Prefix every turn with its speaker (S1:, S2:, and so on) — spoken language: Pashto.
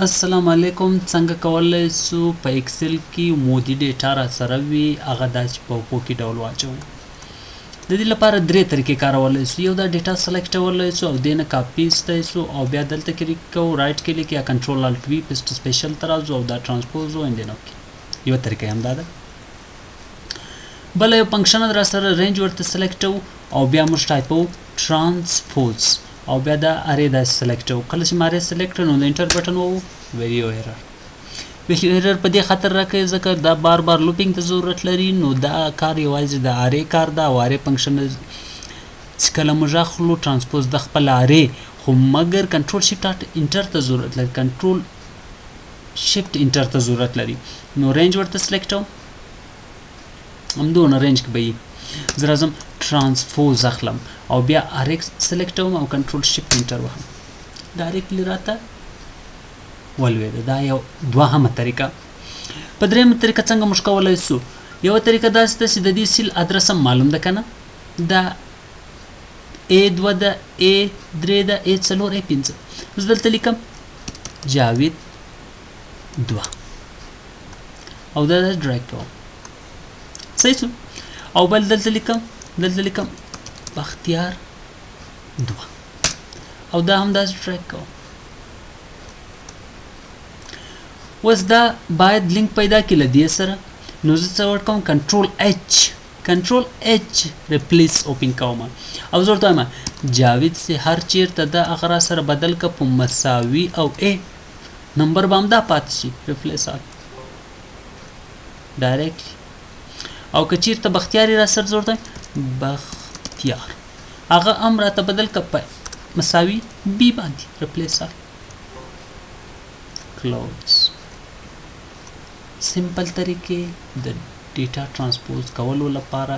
S1: السلام علیکم. څنګه کولای شو په ایکسل کې عمودي ډیټا را سره وي هغه داسې په پوکي ډول واچو. د دې لپاره درې طریقې کارولای شو. یو دا ډیټا سلیکټولای شو او دینه کاپی استای شو او بیا دلته کلیک کوو رائټ کلیک یا کنټرول الټ وی پیسټ سپیشل تر راځو او دا ترانسپوز و اند نو کې یو طریقه هم دا ده. بل یو فنکشن را سره رینج ورته سلیکټو او بیا موږ ټایپو ترانسپوز او بیا دا اره دا سلیکټ او کله چې ماره سلیکټ نو د انټر بٹن وو ویډیو ایرر په دې خاطر راکې ځکه دا بار بار لوپینګ ته ضرورت لري. نو دا کار یوازې د اره کار دا واره فنکشن چې کله موږ اخلو ترانسپوز د خپل اره خو مګر کنټرول شیفټ انټر ته ضرورت لري کنټرول شیفټ انټر ته ضرورت لري. نو رینج ورته سلیکټ هم دونه رینج کې به زه راځم ترانسپوز اخلم او بیا ارک سلیکټ او کنټرول شیفټ انټر وهم ډایرکټلی راته ولوي. دا یو دوهمه طریقه. په درېمه طریقه څنګه موږ کولای شو؟ یو طریقه دا چې د دې سیل ادرس معلوم ده کنه دا A2 ده A3 ده A4 A5 زه دلته لیکم جاوید 2 او دا ډرګ کوم صحیح شو. او بل دلته لیکم بختیار 2 او دا هم داسې ټریک کوم. اوس دا باید لینک پیدا کړي له دې سره. نو زه څه ورکوم کنټرول اچ ریپلیس اوپن کوم او زه ورته وایم جاوید سے هر چیرته دا هغه را سره بدل که په مساوي او ا نمبر به همدا پاتې شي ریپلیس آل ډایرکټلی. او که چیرته بختیاری را سره زه ورته بختیار هغه هم راته بدل که په مساوي بی باندې ریپلیس آل کلوز. سمپل طریقې د ډیټا ترانسپوز کولو لپاره